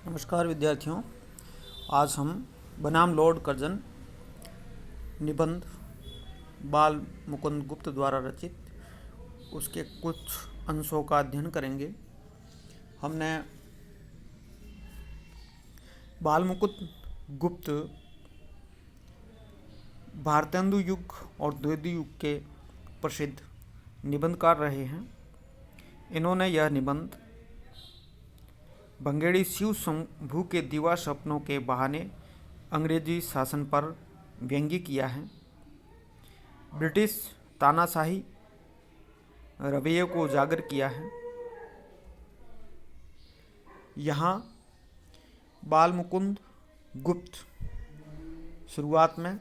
नमस्कार विद्यार्थियों। आज हम बनाम लॉर्ड कर्जन निबंध बाल मुकुंद गुप्त द्वारा रचित उसके कुछ अंशों का अध्ययन करेंगे। हमने बाल मुकुंद गुप्त भारतेंदु युग और द्विवेदी युग के प्रसिद्ध निबंधकार रहे हैं। इन्होंने यह निबंध बंगेड़ी शिव शंभू के दिवा सपनों के बहाने अंग्रेजी शासन पर व्यंग्य किया है। ब्रिटिश तानाशाही रवैये को उजागर किया है। यहाँ बाल मुकुंद गुप्त शुरुआत में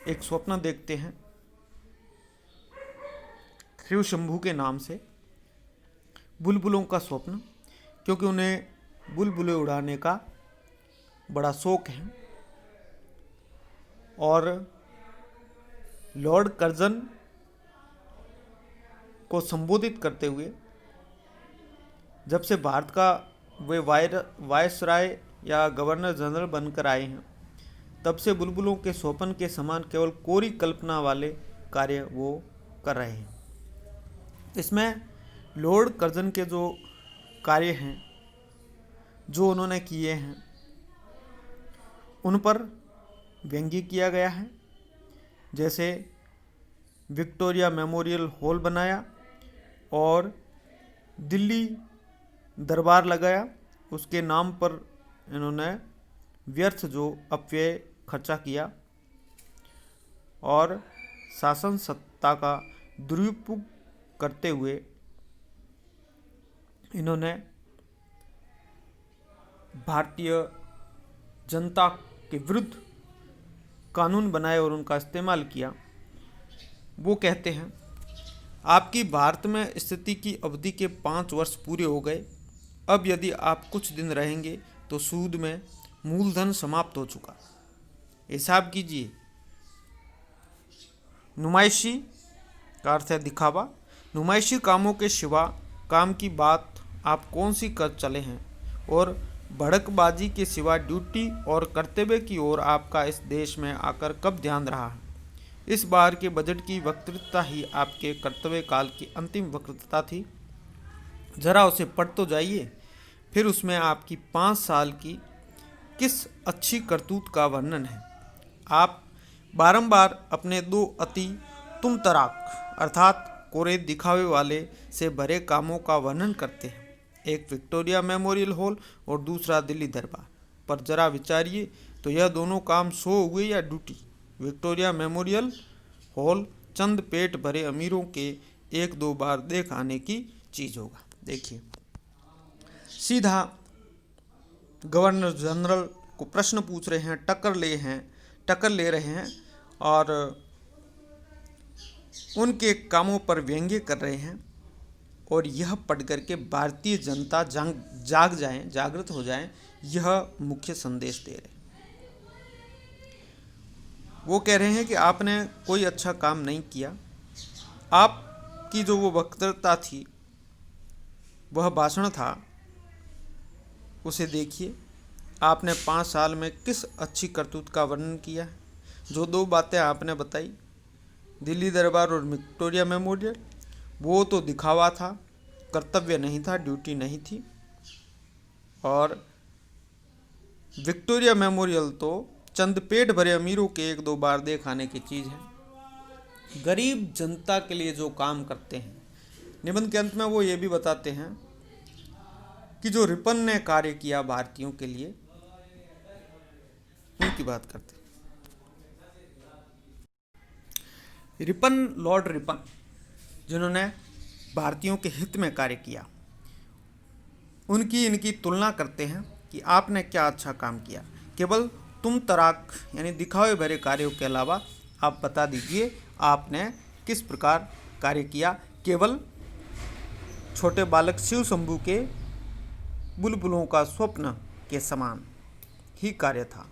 एक स्वप्न देखते हैं शिव शंभू के नाम से, बुलबुलों का स्वप्न, क्योंकि उन्हें बुलबुलें उड़ाने का बड़ा शौक है। और लॉर्ड कर्जन को संबोधित करते हुए, जब से भारत का वे वायसराय या गवर्नर जनरल बनकर आए हैं, तब से बुलबुलों के स्वप्न के समान केवल कोरी कल्पना वाले कार्य वो कर रहे हैं। इसमें लॉर्ड कर्जन के जो कार्य हैं, जो उन्होंने किए हैं, उन पर व्यंग्य किया गया है। जैसे विक्टोरिया मेमोरियल हॉल बनाया और दिल्ली दरबार लगाया, उसके नाम पर इन्होंने व्यर्थ जो अपव्यय खर्चा किया और शासन सत्ता का दुरुपयोग करते हुए इन्होंने भारतीय जनता के विरुद्ध कानून बनाए और उनका इस्तेमाल किया। वो कहते हैं, आपकी भारत में स्थिति की अवधि के 5 वर्ष पूरे हो गए। अब यदि आप कुछ दिन रहेंगे तो सूद में मूलधन समाप्त हो चुका। हिसाब कीजिए। नुमाइशी का अर्थ है दिखावा। नुमाइशी कामों के सिवा काम की बात आप कौन सी कर चले हैं, और भड़कबाजी के सिवा ड्यूटी और कर्तव्य की ओर आपका इस देश में आकर कब ध्यान रहा है। इस बार के बजट की वक्तृता ही आपके कर्तव्य काल की अंतिम वक्तृता थी। जरा उसे पढ़ तो जाइए, फिर उसमें आपकी 5 साल की किस अच्छी करतूत का वर्णन है। आप बारंबार अपने 2 अति तुम तराक अर्थात कोरे दिखावे वाले से भरे कामों का वर्णन करते हैं, एक विक्टोरिया मेमोरियल हॉल और दूसरा दिल्ली दरबार। पर जरा विचारिए तो यह दोनों काम शो हुए या ड्यूटी। विक्टोरिया मेमोरियल हॉल चंद पेट भरे अमीरों के 1-2 बार देख आने की चीज़ होगा। देखिए, सीधा गवर्नर जनरल को प्रश्न पूछ रहे हैं, टक्कर ले रहे हैं और उनके कामों पर व्यंग्य कर रहे हैं। और यह पढ़ करके भारतीय जनता जागृत हो जाए, यह मुख्य संदेश दे रहे हैं। वो कह रहे हैं कि आपने कोई अच्छा काम नहीं किया। आपकी जो वो वक्तृता थी, वह भाषण था, उसे देखिए। आपने 5 साल में किस अच्छी करतूत का वर्णन किया है। जो 2 बातें आपने बताई, दिल्ली दरबार और विक्टोरिया मेमोरियल, वो तो दिखावा था, कर्तव्य नहीं था, ड्यूटी नहीं थी। और विक्टोरिया मेमोरियल तो चंद पेट भरे अमीरों के 1-2 बार देख आने की चीज़ है। गरीब जनता के लिए जो काम करते हैं। निबंध के अंत में वो ये भी बताते हैं कि जो रिपन ने कार्य किया भारतीयों के लिए, उनकी बात करते हैं। रिपन, लॉर्ड रिपन, जिन्होंने भारतीयों के हित में कार्य किया, उनकी इनकी तुलना करते हैं कि आपने क्या अच्छा काम किया। केवल तुम तराक यानी दिखावे भरे कार्यों के अलावा आप बता दीजिए आपने किस प्रकार कार्य किया। केवल छोटे बालक शिव शंभू के बुलबुलों का स्वप्न के समान ही कार्य था।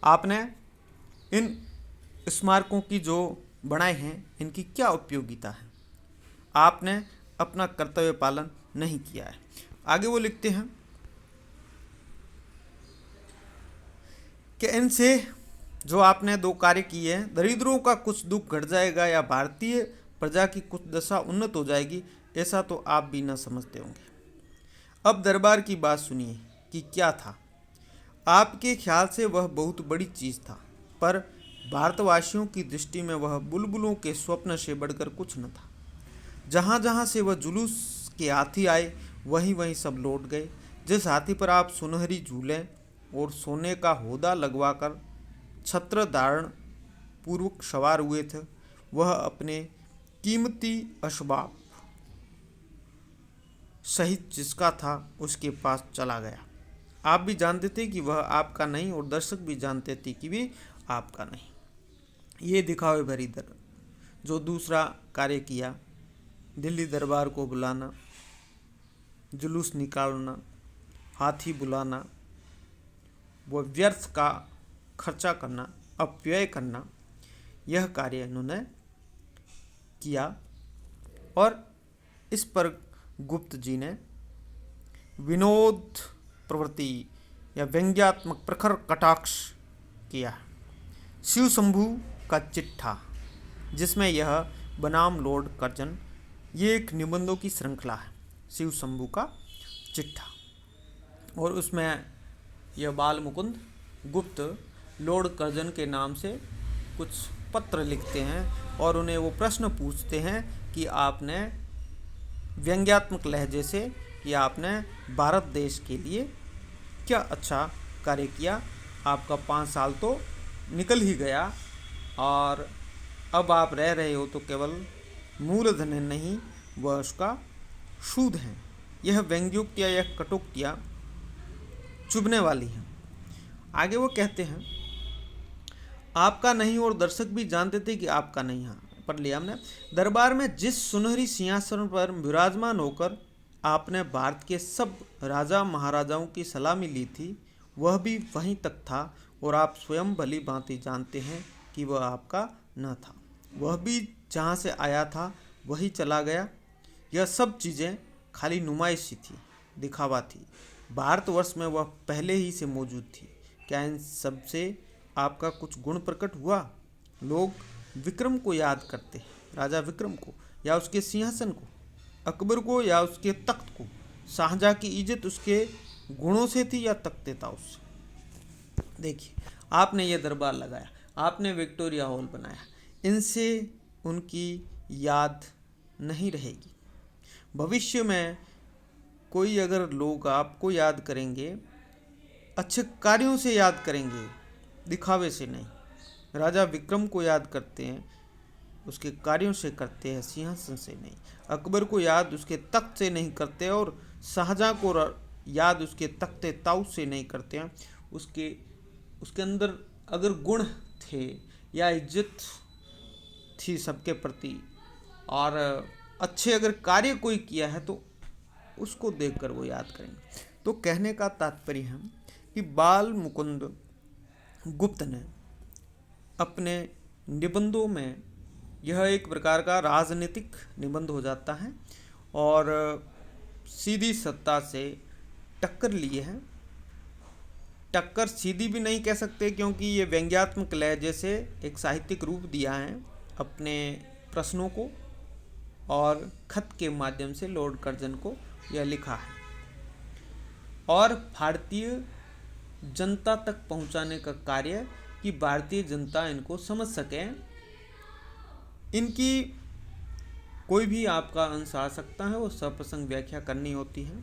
आपने इन स्मारकों की जो बनाए हैं, इनकी क्या उपयोगिता है। आपने अपना कर्तव्य पालन नहीं किया है। आगे वो लिखते हैं, कि इनसे जो आपने दो कार्य किए हैं, दरिद्रों का कुछ दुख घट जाएगा या भारतीय प्रजा की कुछ दशा उन्नत हो जाएगी, ऐसा तो आप भी न समझते होंगे। अब दरबार की बात सुनिए कि क्या था। आपके ख्याल से वह बहुत बड़ी चीज़ था, पर भारतवासियों की दृष्टि में वह बुलबुलों के स्वप्न से बढ़कर कुछ न था। जहाँ जहाँ से वह जुलूस के हाथी आए, वहीं वहीं सब लौट गए। जिस हाथी पर आप सुनहरी झूलें और सोने का होदा लगवाकर छत्र धारण पूर्वक सवार हुए थे, वह अपने कीमती असबाब सहित जिसका था उसके पास चला गया। आप भी जानते थे कि वह आपका नहीं और दर्शक भी जानते थे कि वे आपका नहीं। ये दिखावे भरी दर जो दूसरा कार्य किया, दिल्ली दरबार को बुलाना, जुलूस निकालना, हाथी बुलाना, वह व्यर्थ का खर्चा करना, अपव्यय करना, यह कार्य इन्होंने किया। और इस पर गुप्त जी ने विनोद प्रवृत्ति या व्यंग्यात्मक प्रखर कटाक्ष किया। शिव शंभू का चिट्ठा, जिसमें यह बनाम लॉर्ड कर्जन, ये एक निबंधों की श्रृंखला है, शिव शंभू का चिट्ठा। और उसमें यह बाल मुकुंद गुप्त लॉर्ड कर्जन के नाम से कुछ पत्र लिखते हैं और उन्हें वो प्रश्न पूछते हैं कि आपने व्यंग्यात्मक लहजे से कि आपने भारत देश के लिए क्या अच्छा कार्य किया। आपका 5 साल तो निकल ही गया और अब आप रह रहे हो तो केवल मूलधन नहीं, वह उसका सूद है। यह व्यंग्योक्तियाँ या कटोक्तियाँ चुभने वाली हैं। आगे वो कहते हैं, आपका नहीं और दर्शक भी जानते थे कि आपका नहीं। हाँ, पढ़ लिया हमने। दरबार में जिस सुनहरी सिंहासन पर विराजमान होकर आपने भारत के सब राजा महाराजाओं की सलामी ली थी, वह भी वहीं तक था और आप स्वयं भली भांति जानते हैं कि वह आपका न था। वह भी जहाँ से आया था वही चला गया। यह सब चीज़ें खाली नुमाइशी थी, दिखावा थी। भारतवर्ष में वह पहले ही से मौजूद थी। क्या इन सब से आपका कुछ गुण प्रकट हुआ? लोग विक्रम को याद करते हैं, राजा विक्रम को या उसके सिंहासन को, अकबर को या उसके तख्त को। शाहजहाँ की इज्जत उसके गुणों से थी या तख्ते ताऊ से। देखिए, आपने ये दरबार लगाया, आपने विक्टोरिया हॉल बनाया, इनसे उनकी याद नहीं रहेगी। भविष्य में कोई अगर लोग आपको याद करेंगे, अच्छे कार्यों से याद करेंगे, दिखावे से नहीं। राजा विक्रम को याद करते हैं, उसके कार्यों से करते हैं, सिंहासन से नहीं। अकबर को याद उसके तख्त से नहीं करते और शाहजहाँ को याद उसके तख्ते ताऊ से नहीं करते हैं। उसके अंदर अगर गुण थे या इज्जत थी सबके प्रति और अच्छे अगर कार्य कोई किया है तो उसको देखकर वो याद करेंगे। तो कहने का तात्पर्य है कि बाल मुकुंद गुप्त ने अपने निबंधों में, यह एक प्रकार का राजनीतिक निबंध हो जाता है और सीधी सत्ता से टक्कर लिए हैं। टक्कर सीधी भी नहीं कह सकते क्योंकि ये व्यंग्यात्मक लहजे से एक साहित्यिक रूप दिया है अपने प्रश्नों को और खत के माध्यम से लॉर्ड कर्जन को यह लिखा है और भारतीय जनता तक पहुंचाने का कार्य कि भारतीय जनता इनको समझ सके। इनकी कोई भी आपका अंश आ सकता है, वो सप्रसंग व्याख्या करनी होती है।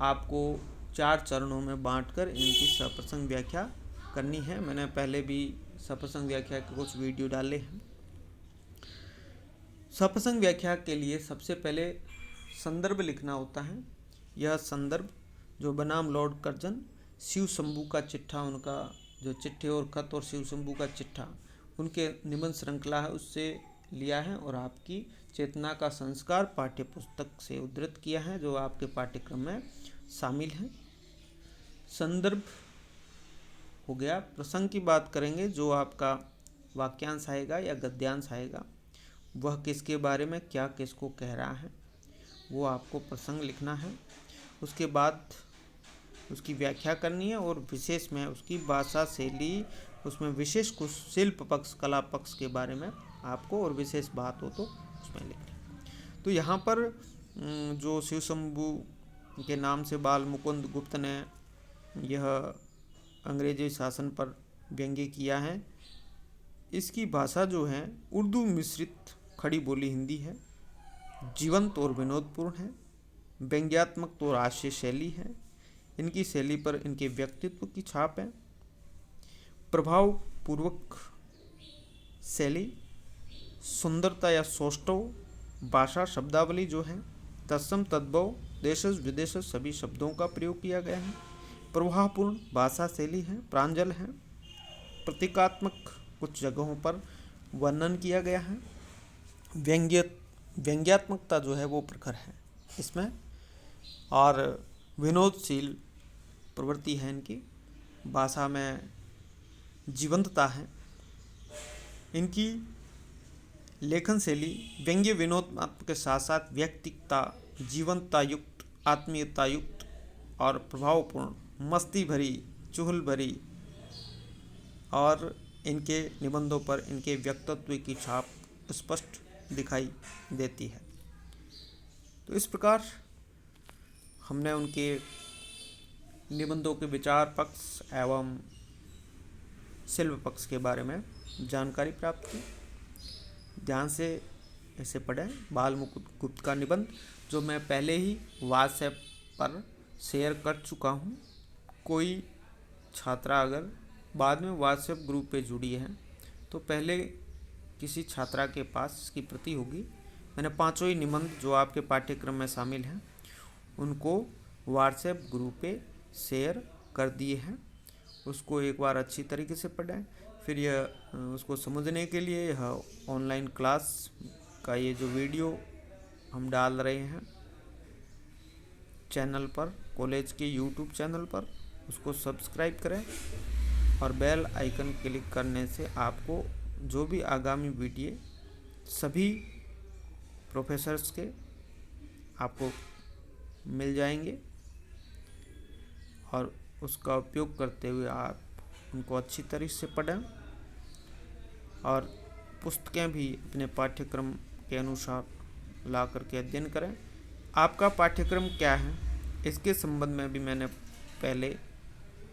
आपको 4 चरणों में बांटकर इनकी सप्रसंग व्याख्या करनी है। मैंने पहले भी सप्रसंग व्याख्या के कुछ वीडियो डाले हैं। सप्रसंग व्याख्या के लिए सबसे पहले संदर्भ लिखना होता है। यह संदर्भ जो बनाम लॉर्ड कर्जन, शिव शंभू का चिट्ठा, उनका जो चिट्ठे और खत और शिव शंभू का चिट्ठा उनके निबंध श्रृंखला है, उससे लिया है और आपकी चेतना का संस्कार पाठ्य पुस्तक से उद्धृत किया है जो आपके पाठ्यक्रम में शामिल है। संदर्भ हो गया। प्रसंग की बात करेंगे, जो आपका वाक्यांश आएगा या गद्यांश आएगा, वह किसके बारे में क्या किसको कह रहा है, वो आपको प्रसंग लिखना है। उसके बाद उसकी व्याख्या करनी है और विशेष में उसकी भाषा शैली, उसमें विशेष कुछ शिल्प पक्ष, कला पक्ष के बारे में आपको और विशेष बात हो तो उसमें लिखना। तो यहाँ पर जो शिव शंभू के नाम से बाल मुकुंद गुप्त ने यह अंग्रेजी शासन पर व्यंग्य किया है। इसकी भाषा जो है उर्दू मिश्रित खड़ी बोली हिंदी है, जीवंत और विनोदपूर्ण है, व्यंग्यात्मक और हास्य शैली है। इनकी शैली पर इनके व्यक्तित्व की छाप है। प्रभावपूर्वक शैली, सुंदरता या सौष्ठव भाषा, शब्दावली जो है तत्सम तद्भव देशज विदेशज सभी शब्दों का प्रयोग किया गया है। प्रवाहपूर्ण भाषा शैली है, प्रांजल है, प्रतीकात्मक कुछ जगहों पर वर्णन किया गया है। व्यंग्यात्मकता जो है वो प्रखर है इसमें, और विनोदशील प्रवृत्ति है इनकी। भाषा में जीवंतता है। इनकी लेखन शैली व्यंग्य विनोदात्मक के साथ साथ व्यक्तिकता, जीवंतता युक्त, आत्मीयता युक्त और प्रभावपूर्ण, मस्ती भरी, चुहल भरी, और इनके निबंधों पर इनके व्यक्तित्व की छाप स्पष्ट दिखाई देती है। तो इस प्रकार हमने उनके निबंधों के विचार पक्ष एवं शिल्प पक्ष के बारे में जानकारी प्राप्त की। ध्यान से इसे पढ़ें। बाल मुकुंद गुप्त का निबंध जो मैं पहले ही व्हाट्सएप पर शेयर कर चुका हूँ। कोई छात्रा अगर बाद में व्हाट्सएप ग्रुप पे जुड़ी है तो पहले किसी छात्रा के पास इसकी प्रति होगी। मैंने 5 ही निबंध जो आपके पाठ्यक्रम में शामिल हैं उनको व्हाट्सएप ग्रुप पे शेयर कर दिए हैं। उसको एक बार अच्छी तरीके से पढ़ें। फिर यह उसको समझने के लिए यह ऑनलाइन क्लास का ये जो वीडियो हम डाल रहे हैं चैनल पर, कॉलेज के यूट्यूब चैनल पर, उसको सब्सक्राइब करें और बेल आइकन क्लिक करने से आपको जो भी आगामी वीडियो सभी प्रोफेसर्स के आपको मिल जाएंगे और उसका उपयोग करते हुए आप उनको अच्छी तरीके से पढ़ें और पुस्तकें भी अपने पाठ्यक्रम के अनुसार ला करके अध्ययन करें। आपका पाठ्यक्रम क्या है इसके संबंध में भी मैंने पहले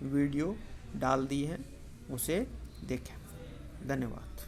वीडियो डाल दी है, उसे देखें। धन्यवाद।